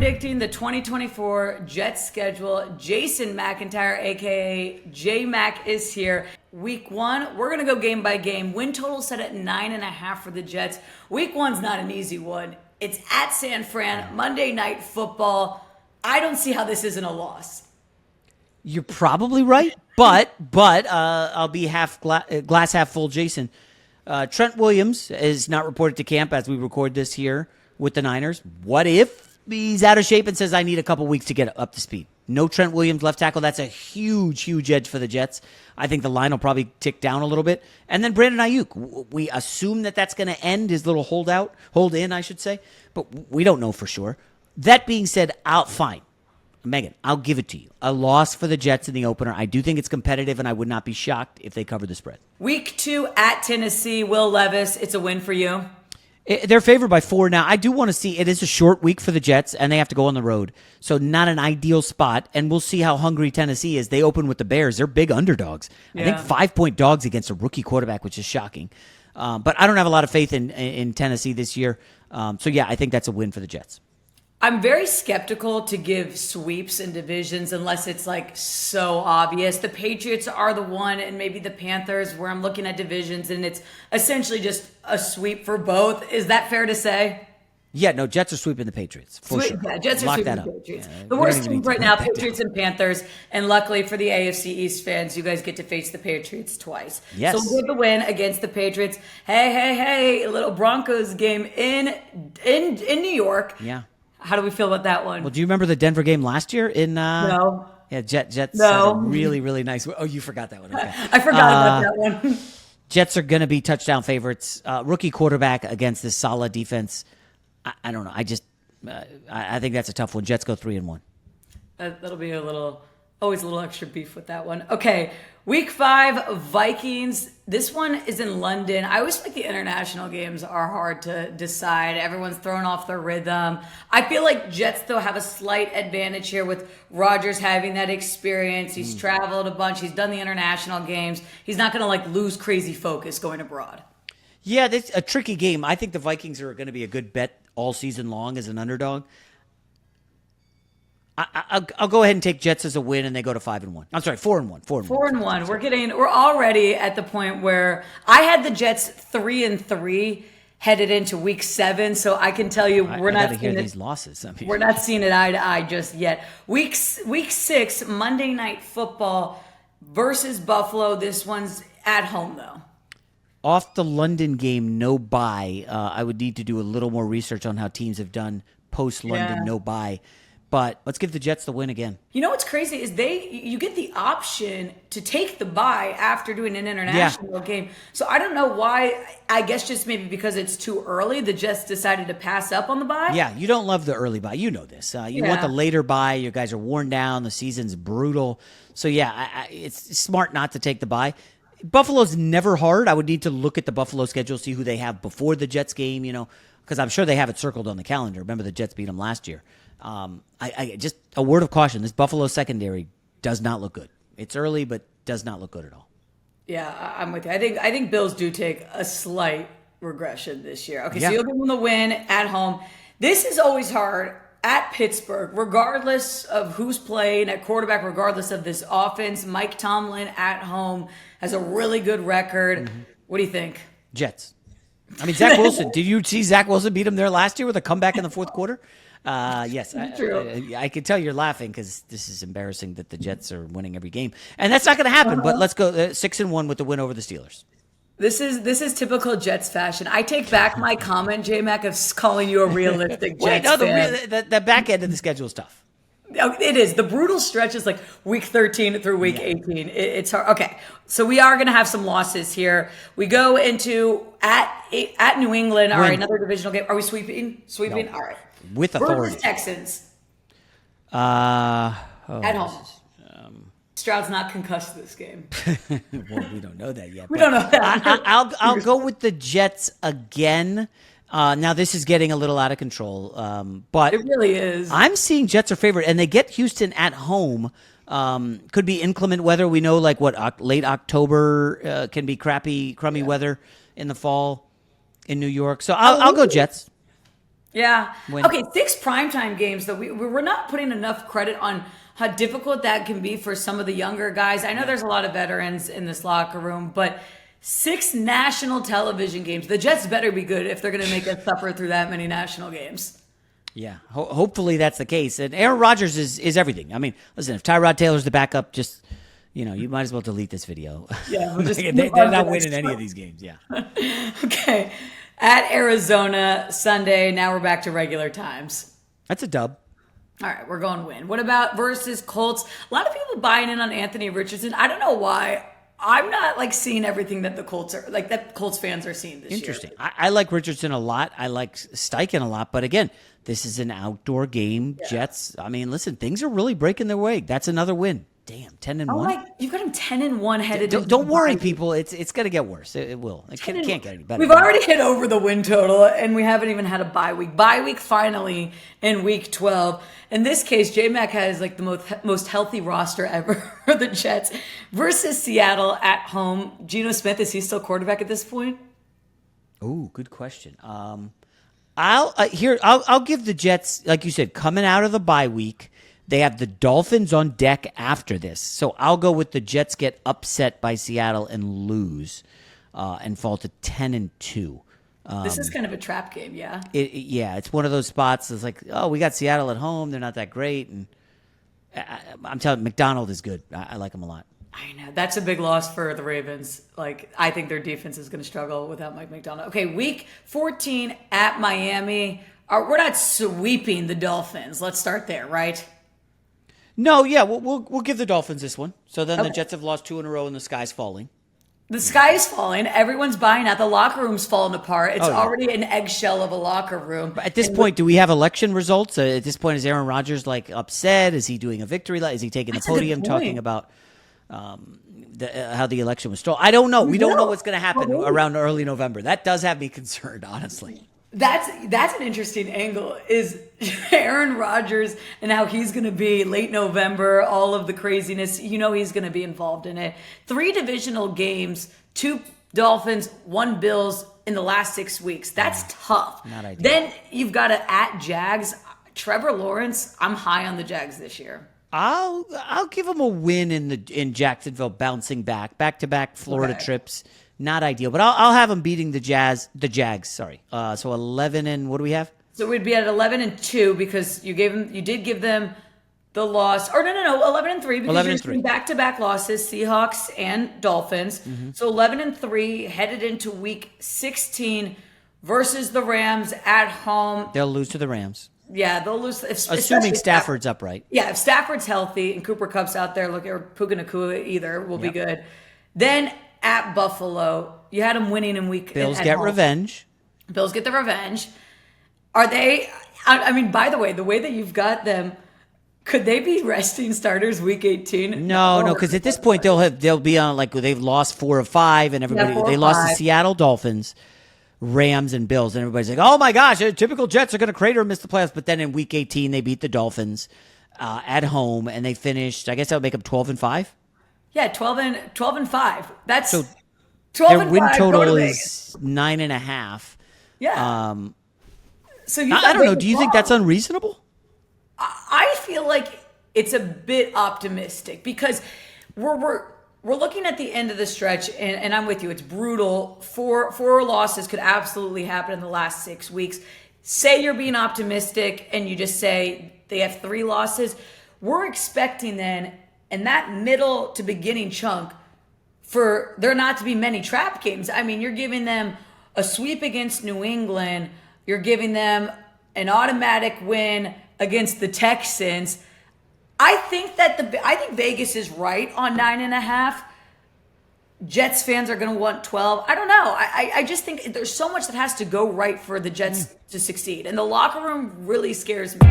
predicting the 2024 Jets schedule. Jason McIntyre, aka J-Mac, is here. Week 1, we're going to go game by game. Win total set at 9.5 for the Jets. Week 1's not an easy one. It's at San Fran, Monday Night Football. I don't see how this isn't a loss. You're probably right, but I'll be glass half full, Jason. Trent Williams is not reported to camp as we record this here with the Niners. What if he's out of shape and says, I need a couple weeks to get up to speed? No Trent Williams left tackle. That's a huge edge for the Jets. I think the line will probably tick down a little bit. And then Brandon Ayuk. We assume that that's going to end his little hold in, I should say. But we don't know for sure. That being said, fine. Megan, I'll give it to you. A loss for the Jets in the opener. I do think it's competitive, and I would not be shocked if they cover the spread. Week 2 at Tennessee, Will Levis. It's a win for you. They're favored by 4 now. I do want to see, it is a short week for the Jets, and they have to go on the road. So not an ideal spot, and we'll see how hungry Tennessee is. They open with the Bears. They're big underdogs. Yeah. I think 5-point dogs against a rookie quarterback, which is shocking. But I don't have a lot of faith in Tennessee this year. So, yeah, I think that's a win for the Jets. I'm very skeptical to give sweeps in divisions unless it's like so obvious. The Patriots are the one, and maybe the Panthers, where I'm looking at divisions and it's essentially just a sweep for both. Is that fair to say? Yeah, no, Jets are sweeping the Patriots for sure. Yeah, Jets are sweeping the Patriots. Yeah, the worst team right now, Patriots and Panthers. And luckily for the AFC East fans, you guys get to face the Patriots twice. Yes. So with the win against the Patriots. Hey, a little Broncos game in New York. Yeah. How do we feel about that one? Well, do you remember the Denver game last year? No. Yeah, Jets had no. a really nice. Oh, you forgot that one. Okay. I forgot about that one. Jets are going to be touchdown favorites. Rookie quarterback against this solid defense. I don't know. I think that's a tough one. Jets go 3-1. That'll be always a little extra beef with that one. Okay, week 5, Vikings. This one is in London. I always think the international games are hard to decide. Everyone's thrown off their rhythm. I feel like Jets, though, have a slight advantage here with Rodgers having that experience. He's traveled a bunch. He's done the international games. He's not going to lose crazy focus going abroad. Yeah, it's a tricky game. I think the Vikings are going to be a good bet all season long as an underdog. I'll go ahead and take Jets as a win, and they go to 5-1. I'm sorry, 4-1. 4-1. We're already at the point where I had the Jets 3-3 headed into week 7, so I can tell you we're not seeing these losses. We're not seeing it eye to eye just yet. Week 6, Monday Night Football versus Buffalo. This one's at home though. Off the London game, no bye. I would need to do a little more research on how teams have done post-London no bye. But let's give the Jets the win again. You know what's crazy is you get the option to take the bye after doing an international game. So I don't know why. I guess just maybe because it's too early, the Jets decided to pass up on the bye. Yeah, you don't love the early bye. You know this. You want the later bye. You guys are worn down. The season's brutal. So yeah, it's smart not to take the bye. Buffalo's never hard. I would need to look at the Buffalo schedule, see who they have before the Jets game, because I'm sure they have it circled on the calendar. Remember the Jets beat them last year. I just a word of caution. This Buffalo secondary does not look good. It's early, but does not look good at all. Yeah, I'm with you. I think Bills do take a slight regression this year. Okay, so you'll give them the win at home. This is always hard at Pittsburgh, regardless of who's playing at quarterback, regardless of this offense. Mike Tomlin at home has a really good record. Mm-hmm. What do you think? Jets. I mean, Zach Wilson. Did you see Zach Wilson beat him there last year with a comeback in the fourth quarter? Yes, I can tell you're laughing because this is embarrassing that the Jets are winning every game, and that's not going to happen. But let's go 6-1 with the win over the Steelers. This is typical Jets fashion. I take back my comment, J-Mac, of calling you a realistic Jets fan. The back end of the schedule is tough. It is. The brutal stretch is like week 13 through week 18. It's hard. Okay, so we are going to have some losses here. We go into at New England. All right, another divisional game. Are we sweeping? No. All right. With authority. Versus Texans. At home. Stroud's not concussed this game. Well, we don't know that yet. We don't know that. I'll go with the Jets again. Now, this is getting a little out of control, but it really is. I'm seeing Jets are favored, and they get Houston at home. Could be inclement weather. We know, late October can be crummy weather in the fall in New York. So I'll go Jets. Yeah. When- Okay, 6 primetime games, though. We're not putting enough credit on how difficult that can be for some of the younger guys. I know there's a lot of veterans in this locker room, but 6 national television games. The Jets better be good if they're going to make us suffer through that many national games. Yeah, hopefully that's the case. And Aaron Rodgers is everything. I mean, listen, if Tyrod Taylor's the backup, just, you might as well delete this video. Yeah, we'll just they're move on to not the winning next any one. of these games, yeah. Okay. At Arizona, Sunday. Now we're back to regular times. That's a dub. All right, we're going win. What about versus Colts? A lot of people buying in on Anthony Richardson. I don't know why. I'm not seeing everything that the Colts are that Colts fans are seeing this Interesting. year. I like Richardson a lot. I like Steichen a lot. But again, this is an outdoor game. Yeah. Jets. I mean, listen, things are really breaking their way. That's another win. Damn, 10-1. Oh my! You've got him 10-1 headed. Don't worry, people. It's going to get worse. It will. It can't get any better. We've already hit over the win total, and we haven't even had a bye week. Bye week finally in week 12. In this case, J-Mac has the most healthy roster ever for the Jets versus Seattle at home. Geno Smith, is he still quarterback at this point? Ooh, good question. I'll give the Jets, like you said, coming out of the bye week. They have the Dolphins on deck after this. So I'll go with the Jets get upset by Seattle and lose and fall to 10-2. This is kind of a trap game, yeah. It's one of those spots. It's like, oh, we got Seattle at home. They're not that great. And I'm telling you, McDonald is good. I like him a lot. I know. That's a big loss for the Ravens. I think their defense is going to struggle without Mike McDonald. Okay, week 14 at Miami. We're not sweeping the Dolphins. Let's start there, right? No, yeah, we'll give the Dolphins this one. So then Okay. the Jets have lost 2 in a row and the sky's falling. The sky is falling. Everyone's buying out. The locker room's falling apart. It's Oh, yeah. already an eggshell of a locker room. At this point, do we have election results? At this point, is Aaron Rodgers upset? Is he doing a victory? Is he taking That's the a good podium point. talking about how the election was stolen? I don't know. We don't know what's going to happen around early November. That does have me concerned, honestly. That's an interesting angle, is Aaron Rodgers and how he's going to be late November, all of the craziness. He's going to be involved in it. 3 divisional games, 2 Dolphins, 1 Bills in the last 6 weeks. That's tough. Not ideal. Then you've got to at Jags. Trevor Lawrence, I'm high on the Jags this year. I'll give him a win in Jacksonville, bouncing back-to-back Florida Okay. trips. Not ideal, but I'll have him beating the Jags. Sorry. So 11 and what do we have? So we'd be at 11-2 because you did give them the loss, or no, 11-3 because 11 you're and 3. doing back-to-back losses, Seahawks and Dolphins. Mm-hmm. So 11-3 headed into week 16 versus the Rams at home. They'll lose to the Rams, Yeah, they'll lose. assuming especially Stafford's upright. Yeah, if Stafford's healthy and Cooper Kupp's out there, or Puka Nacua either will be good. Then at Buffalo, you had them winning in week. Bills at get home. revenge. Bills get the revenge. Are they? I mean, by the way that you've got them, could they be resting starters week 18? No, because at this point they'll be on they've lost 4 of 5, and everybody 4 they of lost 5. to Seattle Dolphins, Rams, and Bills, and everybody's like, oh my gosh, typical Jets are going to crater and miss the playoffs. But then in week 18 they beat the Dolphins at home, and they finished. I guess that would make them 12-5. Yeah, 12-5. That's So 12 their and win 5, go to total Vegas. is 9.5. Yeah. So I don't know. Do you think that's unreasonable? I feel like it's a bit optimistic because we're looking at the end of the stretch, and I'm with you. It's brutal. Four losses could absolutely happen in the last 6 weeks. Say you're being optimistic, and you just say they have 3 losses. We're expecting then, in that middle to beginning chunk, for there not to be many trap games. I mean, you're giving them a sweep against New England. You're giving them an automatic win against the Texans. I think Vegas is right on 9.5. Jets fans are going to want 12. I don't know. I just think there's so much that has to go right for the Jets to succeed. And the locker room really scares me.